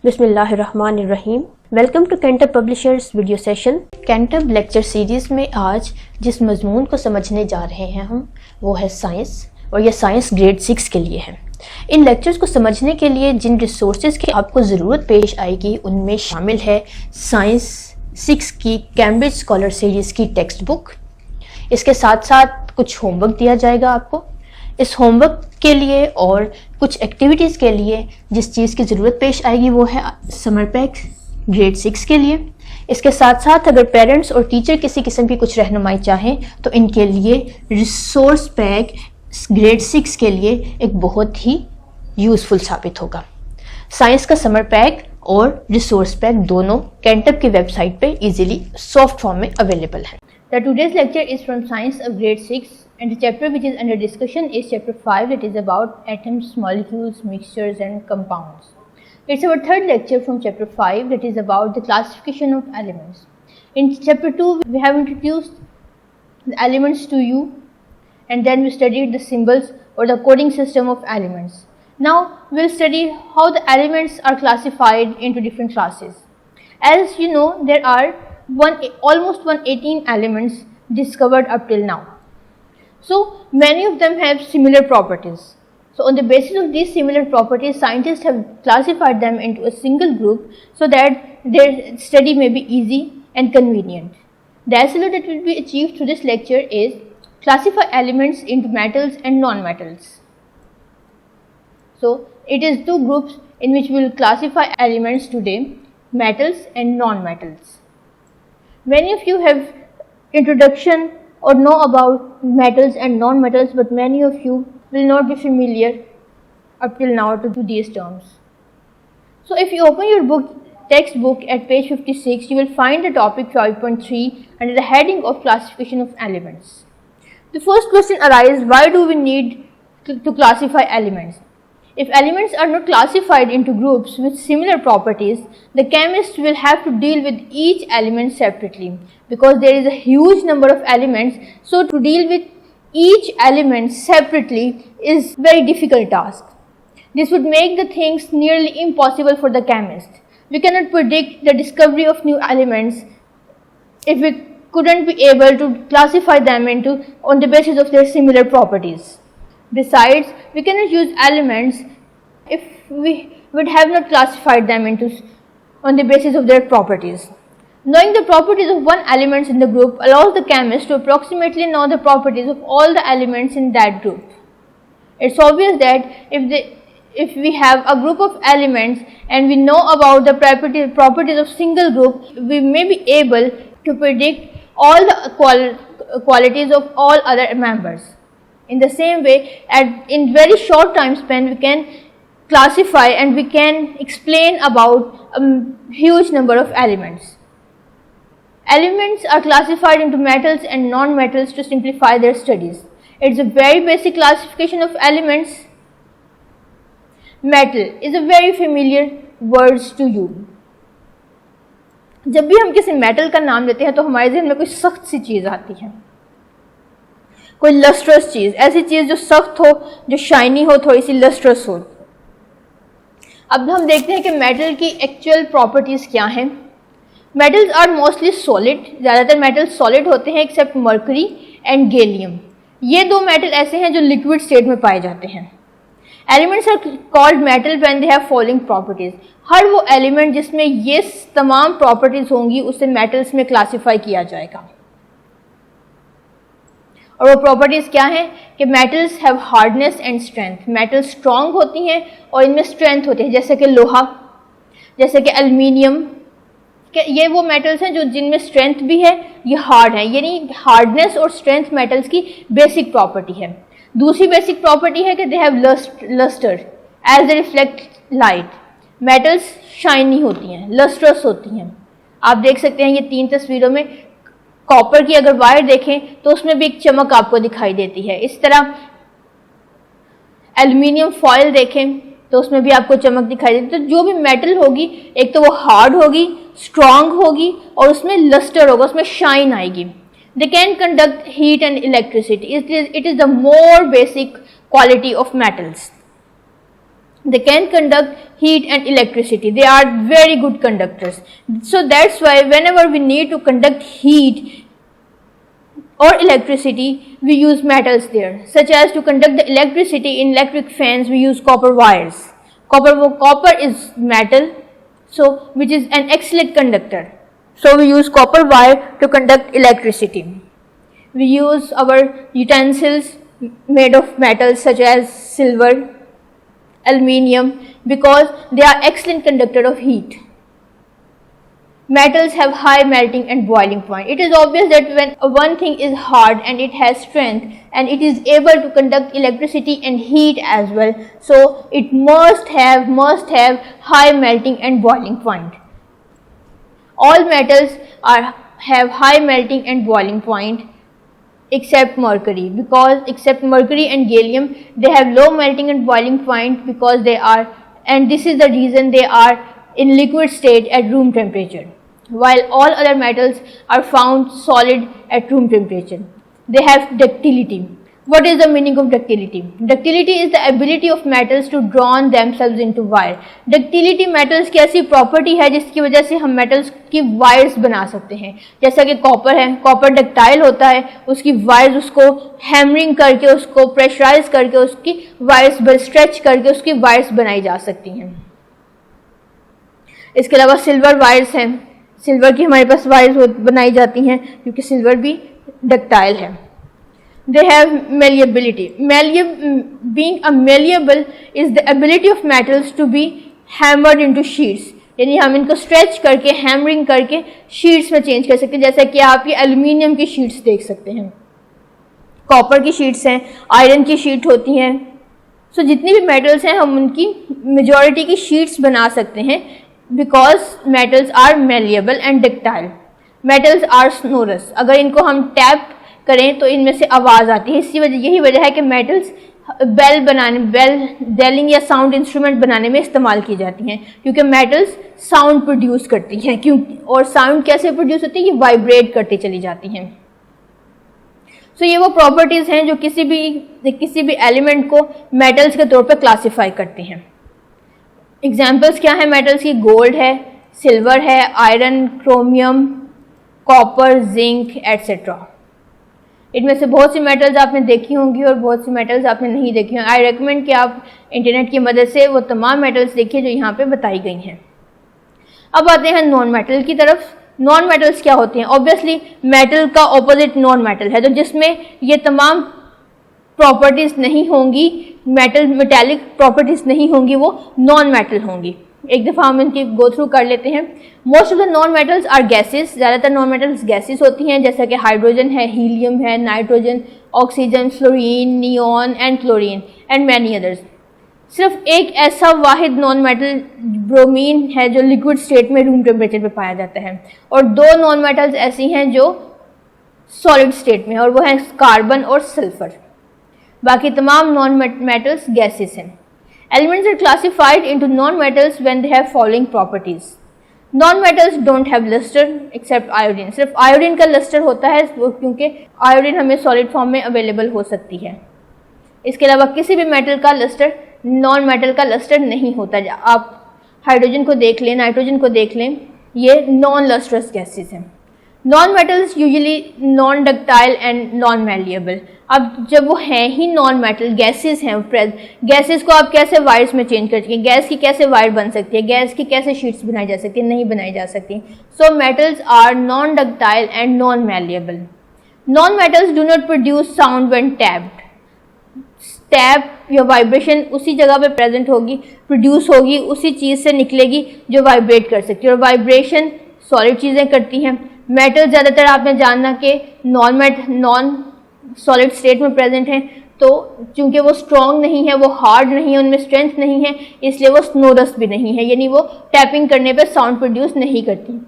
बिस्मिल्लाहिर्रहमानिर्रहीम। Welcome to Cantab publishers video session. Cantab lecture series में आज जिस मजमून को समझने जा रहे हैं हम वो है साइंस, और यह साइंस ग्रेड 6 के लिए है। इन लेक्चर्स को समझने के लिए जिन रिसोर्सेज की आपको ज़रूरत पेश आएगी उनमें शामिल है साइंस 6 की कैम्ब्रिज स्कॉलर सीरीज़ की टेक्स्ट बुक। इसके साथ साथ कुछ होमवर्क दिया जाएगा आपको। इस होमवर्क के लिए और कुछ एक्टिविटीज़ के लिए जिस चीज़ की ज़रूरत पेश आएगी वो है समर पैक ग्रेड 6 के लिए। इसके साथ साथ अगर पेरेंट्स और टीचर किसी किस्म की कुछ रहनुमाई चाहें तो इनके लिए रिसोर्स पैक ग्रेड 6 के लिए एक बहुत ही यूज़फुल साबित होगा। साइंस का समर पैक और रिसोर्स पैक दोनों कैंटब की वेबसाइट पे इजीली सॉफ्ट फॉर्म में अवेलेबल है। The today's lecture is from Science of Grade 6 and the chapter which is under discussion is chapter 5, that is about atoms, molecules, mixtures and compounds. It's our third lecture from chapter 5, that is about the classification of elements. In chapter 2 we have introduced the elements to you and then we studied the symbols or the coding system of elements. Now we'll study how the elements are classified into different classes. As you know, there are almost 118 elements discovered up till now. So many of them have similar properties. So on the basis of these similar properties, scientists have classified them into a single group so that their study may be easy and convenient. The SLO that will be achieved through this lecture is classify elements into metals and non-metals. So it is two groups in which we will classify elements today, metals and non-metals. Many of you have introduction or know about metals and non-metals, but many of you will not be familiar up till now to these terms. So if you open your textbook at page 56, you will find the topic 5.3 under the heading of classification of elements. The first question arises, why do we need to classify elements? If elements are not classified into groups with similar properties, the chemist will have to deal with each element separately because there is a huge number of elements. So to deal with each element separately is very difficult task. This would make the things nearly impossible for the chemist. We cannot predict the discovery of new elements if we couldn't be able to classify them on the basis of their similar properties. Besides, we cannot use elements if we would have not classified them on the basis of their properties. Knowing the properties of one element in the group allows the chemist to approximately know the properties of all the elements in that group. It's obvious that if we have a group of elements and we know about the properties of single group, we may be able to predict all the qualities of all other members. In the same way, in very short time span, we can classify and we can explain about a huge number of elements. Elements are classified into metals and non-metals to simplify their studies. It's a very basic classification of elements. Metal is a very familiar word to you. जब भी हम किसी metal का नाम लेते हैं तो हमारे ज़हन में कोई सख्त सी चीज़ आती है, कोई लस्ट्रस चीज़, ऐसी चीज़ जो सख्त हो, जो शाइनी हो, थोड़ी सी लस्ट्रस हो। अब हम देखते हैं कि मेटल की एक्चुअल प्रॉपर्टीज़ क्या हैं। मेटल्स आर मोस्टली सॉलिड, ज़्यादातर मेटल सॉलिड होते हैं एक्सेप्ट मर्करी एंड गैलियम। ये दो मेटल ऐसे हैं जो लिक्विड स्टेट में पाए जाते हैं। Elements are called metal when they have following properties. हर वो एलिमेंट जिसमें ये तमाम प्रॉपर्टीज़ होंगी उसे मेटल्स में क्लासीफाई किया जाएगा। और वो प्रॉपर्टीज़ क्या हैं कि metals have hardness and strength. Metals strong होती हैं और इनमें स्ट्रेंथ होती है, जैसे कि लोहा, जैसे कि एल्युमिनियम। ये वो मेटल्स हैं जो जिनमें स्ट्रेंथ भी है, ये हार्ड है, यानी हार्डनेस और स्ट्रेंथ मेटल्स की बेसिक प्रॉपर्टी है। दूसरी बेसिक प्रॉपर्टी है कि they have lustre as they reflect light. Metals shiny होती हैं, लस्ट्रस होती हैं। आप देख सकते हैं ये तीन तस्वीरों में कॉपर की अगर वायर देखें तो उसमें भी एक चमक आपको दिखाई देती है। इस तरह एल्युमिनियम फॉयल देखें तो उसमें भी आपको चमक दिखाई देती है। तो जो भी मेटल होगी, एक तो वो हार्ड होगी, स्ट्रॉन्ग होगी और उसमें लस्टर होगा, उसमें शाइन आएगी। They can conduct heat and electricity. It is the more basic quality of metals. They can conduct heat and electricity. They are very good conductors. So that's why whenever we need to conduct heat or electricity, we use metals there. Such as to conduct the electricity in electric fans, we use copper wires. Copper is metal, so which is an excellent conductor. So we use copper wire to conduct electricity. We use our utensils made of metals such as silver, aluminium, because they are excellent conductor of heat. Metals have high melting and boiling point. It is obvious that when one thing is hard and it has strength and it is able to conduct electricity and heat as well, so it must have high melting and boiling point. All metals have high melting and boiling point except mercury, except mercury and gallium, they have low melting and boiling point because this is the reason they are in liquid state at room temperature, while all other metals are found solid at room temperature. They have ductility. What is the meaning of ductility? Ductility is the ability of metals to draw themselves into wire. Ductility metals की ऐसी property है जिसकी वजह से हम metals की wires बना सकते हैं. जैसा कि कॉपर है, कॉपर डक्टाइल होता है, उसकी वायर्स उसको हैमरिंग करके, उसको प्रेशराइज करके, उसकी वायर्स स्ट्रेच करके उसकी वायर्स बनाई जा सकती हैं. इसके अलावा सिल्वर वायर्स हैं. सिल्वर की हमारे पास वायर्स बनाई जाती हैं क्योंकि सिल्वर भी डक्टाइल है. They have malleability. Being a malleable is the ability of metals to be hammered into sheets. यानी हम इनको स्ट्रेच करके, हैमरिंग करके शीट्स में चेंज कर सकते हैं. जैसा कि आप ये एल्यूमिनियम की शीट्स देख सकते हैं, कॉपर की शीट्स हैं, आयरन की शीट होती हैं. सो जितनी भी मेटल्स हैं हम उनकी मेजॉरिटी की शीट्स बना सकते हैं because metals are malleable and ductile. Metals are sonorous. अगर इनको हम टैप करें तो इनमें से आवाज़ आती है. यही वजह है कि मेटल्स बेलिंग या साउंड इंस्ट्रूमेंट बनाने में इस्तेमाल की जाती हैं क्योंकि मेटल्स साउंड प्रोड्यूस करती हैं. और साउंड कैसे प्रोड्यूस होती है? ये वाइब्रेट करती चली जाती हैं. सो ये वो प्रॉपर्टीज़ हैं जो किसी भी एलिमेंट को मेटल्स के तौर पर क्लासीफाई करते हैं. एग्जाम्पल्स क्या है मेटल्स की? गोल्ड है, सिल्वर है, iron, chromium, copper, zinc etcetera. इनमें से बहुत सी मेटल्स आपने देखी होंगी और बहुत सी मेटल्स आपने नहीं देखी होंगी. आई रेकमेंड कि आप इंटरनेट की मदद से वो तमाम मेटल्स देखिए जो यहाँ पे बताई गई हैं. अब आते हैं नॉन मेटल की तरफ. नॉन मेटल्स क्या होते हैं? ऑब्वियसली मेटल का ऑपोजिट नॉन मेटल है, तो जिसमें ये तमाम प्रॉपर्टीज़ नहीं होंगी, मेटेलिक प्रॉपर्टीज़ नहीं होंगी, वो नॉन मेटल होंगी. एक दफ़ा हम इनकी गो थ्रू कर लेते हैं. Most of the non metals are gases. ज़्यादातर नॉन मेटल्स गैसेस होती हैं जैसा कि हाइड्रोजन है, हीलियम है, nitrogen, oxygen, fluorine, neon and chlorine and many others. सिर्फ एक ऐसा वाहिद नॉन मेटल ब्रोमीन है जो लिक्विड स्टेट में रूम टेम्परेचर पे पाया जाता है, और दो नॉन मेटल्स ऐसी हैं जो सॉलिड स्टेट में, और वो हैं कार्बन और सल्फर. बाकी तमाम नॉन मेटल्स गैसेस हैं. Elements are classified into non-metals when they have following properties. Non-metals don't have luster except iodine. सिर्फ आयोडीन का लस्टर होता है वो क्योंकि आयोडीन हमें सॉलिड फॉर्म में अवेलेबल हो सकती है. इसके अलावा किसी भी मेटल का लस्टर नॉन मेटल का लस्टर नहीं होता. आप हाइड्रोजन को देख लें, नाइट्रोजन को देख लें, ये नॉन लस्ट्रस गैसेस हैं. Non metals usually non ductile and non malleable. अब जब वो हैं ही नॉन मेटल गैसेस हैं, गैसेस को आप कैसे वायर्स में चेंज कर सकते हैं? गैस की कैसे वायर बन सकती है? गैस की कैसे शीट्स बनाई जा सकती है? नहीं बनाई जा सकती. So metals are non ductile and non malleable. Non metals do not produce sound when tapped. Tap या वाइब्रेशन उसी जगह पे प्रेजेंट होगी, प्रोड्यूस होगी, उसी चीज़ से निकलेगी जो वाइब्रेट कर सकती है, और वाइब्रेशन सॉलिड चीज़ें करती हैं. मेटल ज़्यादातर आपने जानना कि नॉन सॉलिड स्टेट में प्रेजेंट हैं, तो चूंकि वो स्ट्रॉन्ग नहीं है, वो हार्ड नहीं है, उनमें स्ट्रेंथ नहीं है, इसलिए वो स्नोरस भी नहीं है, यानी वो टैपिंग करने पे साउंड प्रोड्यूस नहीं करती.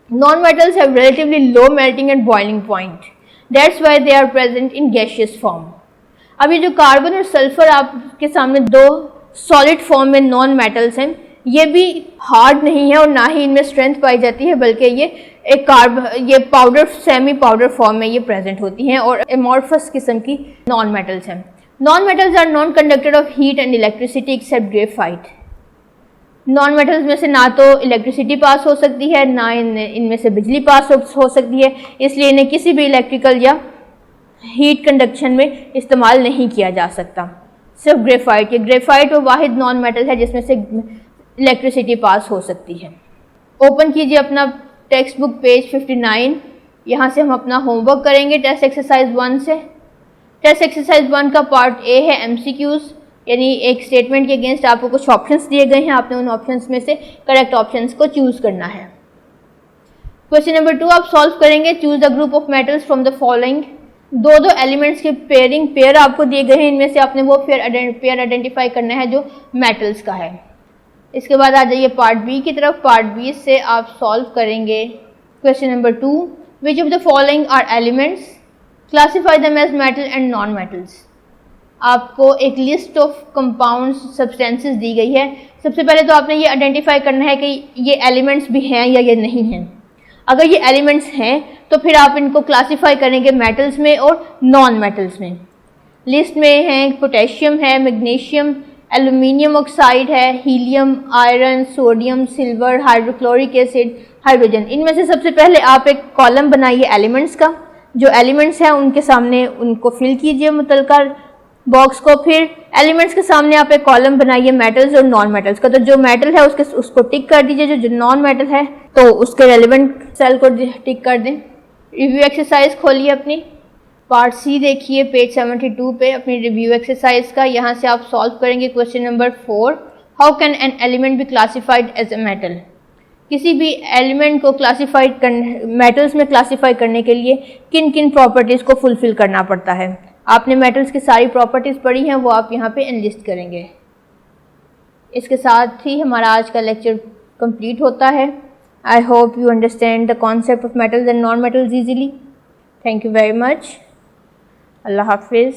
Non metals have relatively low melting and boiling point. That's why they are present in gaseous form. अब ये जो कार्बन और सल्फर आपके सामने दो सॉलिड फॉर्म में नॉन मेटल्स हैं, ये भी हार्ड नहीं है और ना ही इनमें स्ट्रेंथ पाई जाती है, बल्कि ये पाउडर, सेमी पाउडर फॉर्म में ये प्रेजेंट होती हैं और एमॉर्फस किस्म की नॉन मेटल्स हैं. Non metals are non conductor of heat and electricity except graphite. Non metals में से ना तो इलेक्ट्रिसिटी पास हो सकती है, ना इनमें से बिजली पास हो सकती है, इसलिए इन्हें किसी भी इलेक्ट्रिकल या हीट कंडक्शन में इस्तेमाल नहीं किया जा सकता। सिर्फ ग्रेफाइट, ये ग्रेफाइट वो वाहिद नॉन मेटल है जिसमें से इलेक्ट्रिसिटी पास हो सकती है। ओपन कीजिए अपना टेक्स्ट बुक पेज 59। यहाँ से हम अपना होमवर्क करेंगे टेस्ट एक्सरसाइज 1 से। टेस्ट एक्सरसाइज 1 का पार्ट ए है MCQs, यानी एक स्टेटमेंट के अगेंस्ट आपको कुछ ऑप्शंस दिए गए हैं, आपने उन ऑप्शंस में से करेक्ट ऑप्शंस को चूज करना है। क्वेश्चन नंबर 2 आप सॉल्व करेंगे। Choose the group of metals from the following. दो एलिमेंट्स के पेयर आपको दिए गए हैं, इनमें से आपने वो पेयर आइडेंटिफाई करना है जो मेटल्स का है। इसके बाद आ जाइए पार्ट बी की तरफ। पार्ट बी से आप सॉल्व करेंगे question number 2, which of the following are elements, classify them as metal and non metals. आपको एक लिस्ट ऑफ कंपाउंड्स सब्सटेंसेस दी गई है। सबसे पहले तो आपने ये आइडेंटिफाई करना है कि ये एलिमेंट्स भी हैं या ये नहीं हैं। अगर ये एलिमेंट्स हैं तो फिर आप इनको क्लासीफाई करेंगे मेटल्स में और नॉन मेटल्स में। लिस्ट में हैं पोटेशियम है, मैग्नीशियम, एल्यूमिनियम ऑक्साइड है, helium, iron, sodium, silver, hydrochloric acid, hydrogen. इनमें से सबसे पहले आप एक कॉलम बनाइए एलिमेंट्स का। जो एलिमेंट्स हैं उनके सामने उनको फिल कीजिए मुतलका बॉक्स को। फिर एलिमेंट्स के सामने आप एक कॉलम बनाइए मेटल्स और नॉन मेटल्स का। तो जो मेटल है उसको टिक कर दीजिए, जो नॉन मेटल है तो उसके रेलिवेंट सेल को टिक कर दें। रिव्यू एक्सरसाइज खोलिए अपनी, पार्ट सी देखिए पेज 72 पे अपनी रिव्यू एक्सरसाइज का। यहाँ से आप सॉल्व करेंगे question number 4, how can an element be classified as a metal. किसी भी एलिमेंट को मेटल्स में क्लासीफाई करने के लिए किन किन प्रॉपर्टीज़ को फुलफिल करना पड़ता है। आपने मेटल्स की सारी प्रॉपर्टीज़ पढ़ी हैं, वो आप यहाँ पे एनलिस्ट करेंगे। इसके साथ ही हमारा आज का लेक्चर कंप्लीट होता है। I hope you understand the concept of metals and non metals easily. Thank you very much. अल्लाह हाफिज़।